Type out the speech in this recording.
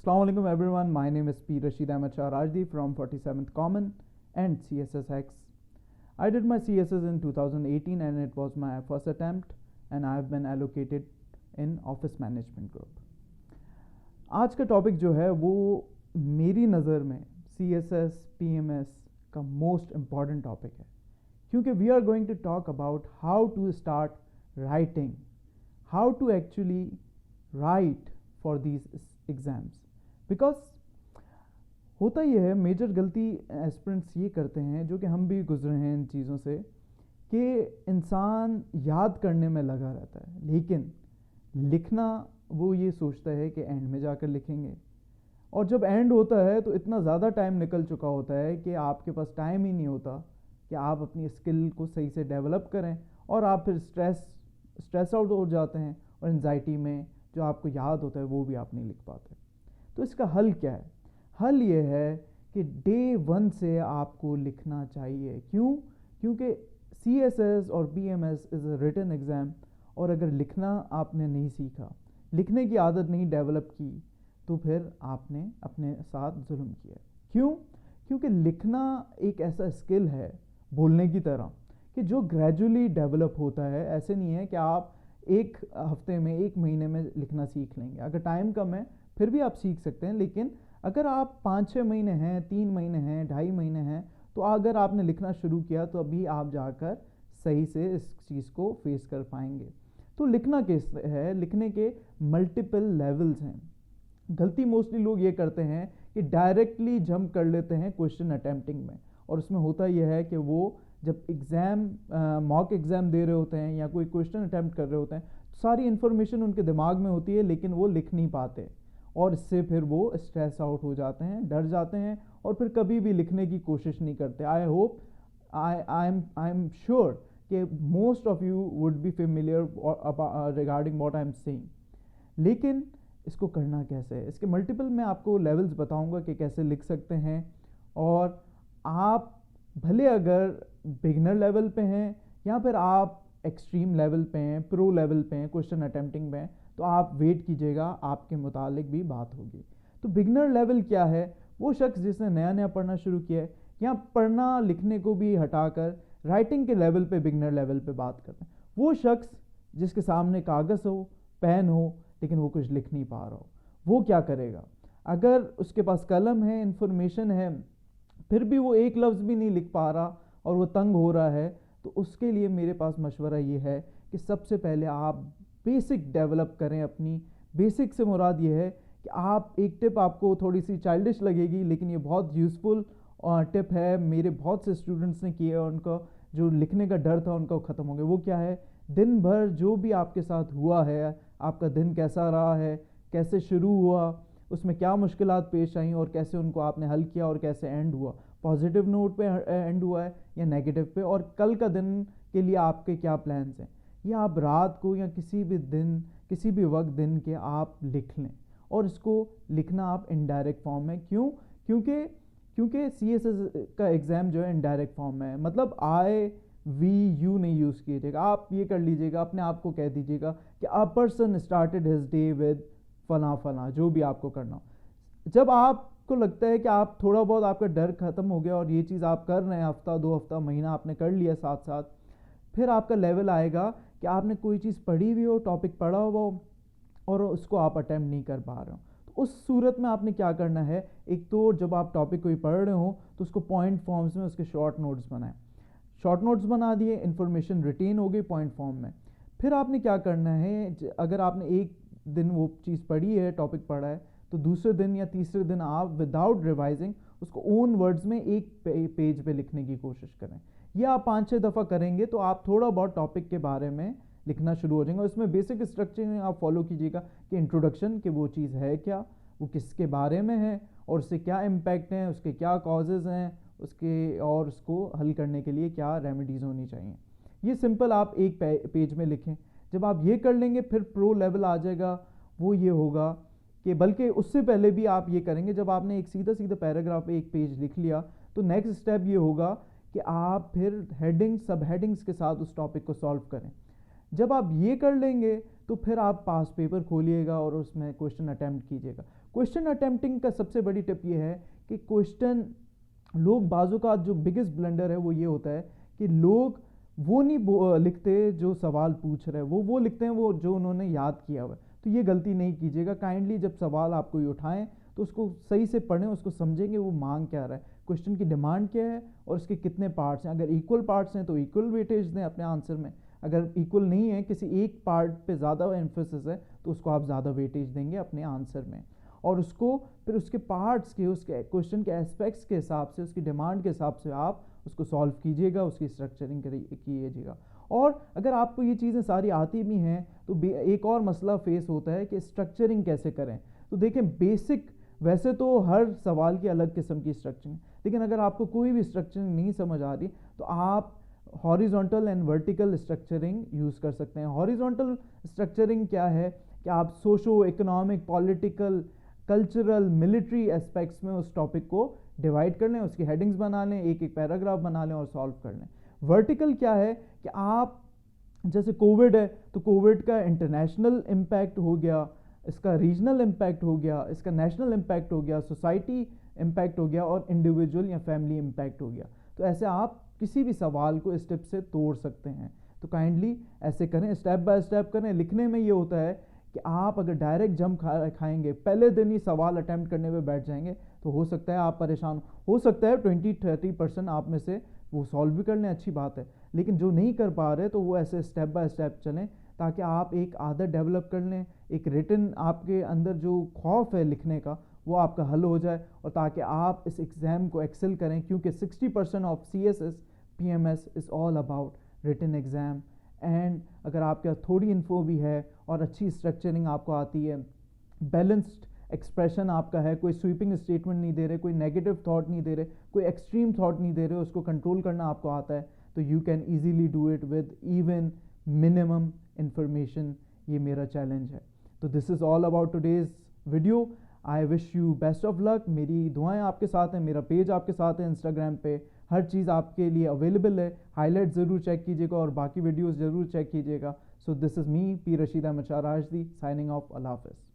Assalamu alaikum everyone, my name is P. Rashid Ahmed Shah Rajdi from 47th Common and CSSX. I did my CSS in 2018 and it was my first attempt and I have been allocated in Office Management Group. आज का topic जो है वो मेरी नज़र में CSS PMS का most important topic है, क्योंकि we are going to talk about how to start writing, how to actually write for these exams. Because होता ये है, मेजर गलती एस्पिरेंट्स ये करते हैं, जो कि हम भी गुजरे हैं इन चीज़ों से, कि इंसान याद करने में लगा रहता है, लेकिन लिखना वो ये सोचता है कि एंड में जाकर लिखेंगे. और जब एंड होता है तो इतना ज़्यादा टाइम निकल चुका होता है कि आपके पास टाइम ही नहीं होता कि आप अपनी स्किल को सही से डेवलप करें, और आप फिर स्ट्रेस आउट हो जाते हैं और एंजाइटी में जो आपको याद होता है वो भी आप नहीं लिख पाते. तो इसका हल क्या है? हल ये है कि डे 1 से आपको लिखना चाहिए. क्यों? क्योंकि CSS और PMS is a written exam, और अगर लिखना आपने नहीं सीखा, लिखने की आदत नहीं डेवलप की, तो फिर आपने अपने साथ जुल्म किया. क्यों? क्योंकि लिखना एक ऐसा स्किल है बोलने की तरह कि जो ग्रेजुअली डेवलप होता है. ऐसे नहीं है कि आप एक हफ्ते में, एक महीने में लिखना सीख लेंगे. अगर टाइम कम है फिर भी आप सीख सकते हैं, लेकिन अगर आप 5-6 महीने हैं, 3 महीने हैं, 2.5 महीने हैं, तो अगर आपने लिखना शुरू किया तो अभी आप जाकर सही से इस चीज़ को फेस कर पाएंगे. तो लिखना किस है? लिखने के मल्टीपल लेवल्स हैं. गलती मोस्टली लोग ये करते हैं कि डायरेक्टली जंप कर लेते हैं क्वेश्चन अटेम्प्टिंग में, और उसमें होता यह है कि वो जब एग्ज़ाम मॉक एग्ज़ाम दे रहे होते हैं या कोई क्वेश्चन अटेम्प्ट कर रहे होते हैं, तो सारी इन्फॉर्मेशन उनके दिमाग में होती है, लेकिन वो लिख नहीं पाते, और इससे फिर वो स्ट्रेस आउट हो जाते हैं, डर जाते हैं, और फिर कभी भी लिखने की कोशिश नहीं करते. आई एम श्योर कि most of you would be familiar regarding what I am saying. लेकिन इसको करना कैसे है? इसके मल्टीपल मैं आपको लेवल्स बताऊंगा कि कैसे लिख सकते हैं. और आप भले अगर बिगिनर लेवल पे हैं या फिर आप एक्सट्रीम लेवल पे हैं, प्रो लेवल पे हैं, क्वेश्चन अटेम्प्टिंग में हैं, तो आप वेट कीजिएगा, आपके मुतालिक भी बात होगी. तो बिगिनर लेवल क्या है? वो शख्स जिसने नया नया पढ़ना शुरू किया है, या पढ़ना लिखने को भी हटाकर राइटिंग के लेवल पे, बिगिनर लेवल पे बात करते हैं. वो शख्स जिसके सामने कागज़ हो, पेन हो, लेकिन वो कुछ लिख नहीं पा रहा हो, वो क्या करेगा? अगर उसके पास कलम है, इंफॉर्मेशन है, फिर भी वो एक लफ्ज़ भी नहीं लिख पा रहा और वो तंग हो रहा है, तो उसके लिए मेरे पास मशवरा ये है कि सबसे पहले आप बेसिक डेवलप करें. अपनी बेसिक से मुराद ये है कि आप, एक टिप आपको थोड़ी सी चाइल्डिश लगेगी, लेकिन ये बहुत यूज़फुल टिप है. मेरे बहुत से स्टूडेंट्स ने किया, उनका जो लिखने का डर था उनका ख़त्म हो गया. वो क्या है? दिन भर जो भी आपके साथ हुआ है, आपका दिन कैसा रहा है, कैसे शुरू हुआ, उसमें क्या मुश्किलात पेश आई और कैसे उनको आपने हल किया, और कैसे एंड हुआ, पॉजिटिव नोट पे एंड हुआ है या नेगेटिव पे, और कल का दिन के लिए आपके क्या प्लान्स हैं, या आप रात को या किसी भी दिन, किसी भी वक्त दिन के आप लिख लें. और इसको लिखना आप इनडायरेक्ट फॉर्म में. क्यों? क्योंकि CSS का एग्ज़ाम जो है इनडायरेक्ट फॉर्म में है. मतलब I-we-you नहीं यूज़ कीजिएगा. आप ये कर लीजिएगा, अपने आप को कह दीजिएगा कि a person started his day with फलां फलां, जो भी आपको करना हो. जब आपको लगता है कि आप थोड़ा बहुत, आपका डर ख़त्म हो गया और ये चीज़ आप कर रहे हैं, हफ्ता 2 हफ्ता महीना आपने कर लिया साथ साथ, फिर आपका लेवल आएगा कि आपने कोई चीज़ पढ़ी हुई हो, टॉपिक पढ़ा हुआ हो, और उसको आप अटेम्प्ट नहीं कर पा रहे हो. तो उस सूरत में आपने क्या करना है? एक तो जब आप टॉपिक कोई पढ़ रहे हो तो उसको पॉइंट फॉर्म्स में उसके शॉर्ट नोट्स बनाएं. शॉर्ट नोट्स बना दिए, इन्फॉर्मेशन रिटेन हो गई पॉइंट फॉर्म में. फिर आपने क्या करना है? अगर आपने एक दिन वो चीज़ पढ़ी है, टॉपिक पढ़ा है, तो दूसरे दिन या तीसरे दिन आप विदाउट रिवाइजिंग उसको ओन वर्ड्स में एक पेज पे लिखने की कोशिश करें. यह आप 5-6 दफ़ा करेंगे तो आप थोड़ा बहुत टॉपिक के बारे में लिखना शुरू हो जाएंगे. उसमें बेसिक स्ट्रक्चर आप फॉलो कीजिएगा कि इंट्रोडक्शन, कि वो चीज़ है क्या, वो किसके बारे में है, और उससे क्या इम्पैक्ट हैं, उसके क्या कॉजेज़ हैं, उसके, और उसको हल करने के लिए क्या रेमेडीज़ होनी चाहिए. ये सिंपल आप एक पेज में लिखें. जब आप ये कर लेंगे, फिर प्रो लेवल आ जाएगा. वो ये होगा कि, बल्कि उससे पहले भी आप ये करेंगे, जब आपने एक सीधा सीधा पैराग्राफ एक पेज लिख लिया, तो नेक्स्ट स्टेप ये होगा कि आप फिर हेडिंग, सब हेडिंग्स के साथ उस टॉपिक को सॉल्व करें. जब आप ये कर लेंगे تو پھر آپ پاس پیپر کھولیے گا اور اس میں کوشچن اٹیمپٹ کیجیے گا. کوشچن اٹیمپٹنگ کا سب سے بڑی ٹپ یہ ہے کہ کوشچن لوگ بعض اوقات جو بگیسٹ بلنڈر ہے وہ یہ ہوتا ہے کہ لوگ وہ نہیں لکھتے جو سوال پوچھ رہے, وہ لکھتے ہیں وہ جو انہوں نے یاد کیا ہوا ہے. تو یہ غلطی نہیں کیجیے گا. کائنڈلی جب سوال آپ کوئی اٹھائیں تو اس کو صحیح سے پڑھیں, اس کو سمجھیں گے وہ مانگ کیا رہا ہے, کوشچن کی ڈیمانڈ کیا ہے اور اس کے کتنے پارٹس ہیں. اگر ایکول پارٹس ہیں تو ایکول ویٹیج دیں اپنے آنسر میں, اگر ایکول نہیں ہے, کسی ایک پارٹ پہ زیادہ ایمفیسس ہے, تو اس کو آپ زیادہ ویٹیج دیں گے اپنے آنسر میں, اور اس کو پھر اس کے پارٹس کے, اس کے کوشچن کے اسپیکٹس کے حساب سے, اس کی ڈیمانڈ کے حساب سے آپ اس کو سالو کیجیے گا, اس کی اسٹرکچرنگ کیجیے گا. اور اگر آپ کو یہ چیزیں ساری آتی بھی ہیں تو ایک اور مسئلہ فیس ہوتا ہے کہ اسٹرکچرنگ کیسے کریں. تو دیکھیں بیسک ویسے تو ہر سوال کی الگ قسم کی اسٹرکچرنگ, لیکن اگر آپ کو کوئی بھی اسٹرکچرنگ نہیں سمجھ آ رہی تو آپ horizontal and vertical structuring use کر سکتے ہیں. ہاریزونٹل اسٹرکچرنگ کیا ہے کہ آپ socio economic, political, cultural, military aspects میں اس ٹاپک کو ڈیوائڈ کر لیں, اس کی ہیڈنگز بنا لیں, ایک ایک پیراگراف بنا لیں اور سالو کر لیں. ورٹیکل کیا ہے کہ آپ جیسے کووڈ ہے تو کووڈ کا انٹرنیشنل امپیکٹ ہو گیا, اس کا ریجنل امپیکٹ ہو گیا, اس کا نیشنل امپیکٹ ہو گیا, سوسائٹی امپیکٹ ہو گیا, اور انڈیویجول یا فیملی امپیکٹ ہو گیا. تو ایسے آپ کسی بھی سوال کو اس ٹپ سے توڑ سکتے ہیں. تو کائنڈلی ایسے کریں, اسٹیپ بائی اسٹیپ کریں. لکھنے میں یہ ہوتا ہے کہ آپ اگر ڈائریکٹ جم کھائیں گے, پہلے دن ہی سوال اٹیمپٹ کرنے پہ بیٹھ جائیں گے, تو ہو سکتا ہے آپ پریشان, ہو سکتا ہے 20-30% آپ میں سے وہ سالو بھی کر لیں, اچھی بات ہے, لیکن جو نہیں کر پا رہے تو وہ ایسے اسٹیپ بائی اسٹیپ چلیں تاکہ آپ ایک عادت ڈیولپ کر لیں, ایک ریٹن آپ کے اندر جو خوف ہے لکھنے کا وہ آپ کا حل ہو جائے, اور تاکہ آپ اس ایگزام کو ایکسل کریں, کیونکہ 60% of CSS PMS is all about return exam. And اگر آپ کے تھوڑی انفو بھی ہے اور اچھی اسٹرکچرنگ آپ کو آتی ہے, بیلنسڈ ایکسپریشن آپ کا ہے, کوئی سویپنگ اسٹیٹمنٹ نہیں دے رہے, کوئی نیگیٹو تھاٹ نہیں دے رہے, کوئی ایکسٹریم تھاٹ نہیں دے رہے, اس کو کنٹرول کرنا آپ کو آتا ہے, تو you can easily do it with even minimum information. یہ میرا چیلنج ہے. تو this is all about today's video. I wish you best of luck. میری دعائیں آپ کے ساتھ ہیں, میرا پیج آپ کے ساتھ ہے انسٹاگرام پہ, ہر چیز آپ کے لیے اویلیبل ہے. ہائی لائٹ ضرور چیک کیجیے گا اور باقی ویڈیوز ضرور چیک کیجیے گا. سو دس از می, پی رشید احمد شاہ راجدی, سائننگ آف. اللہ حافظ.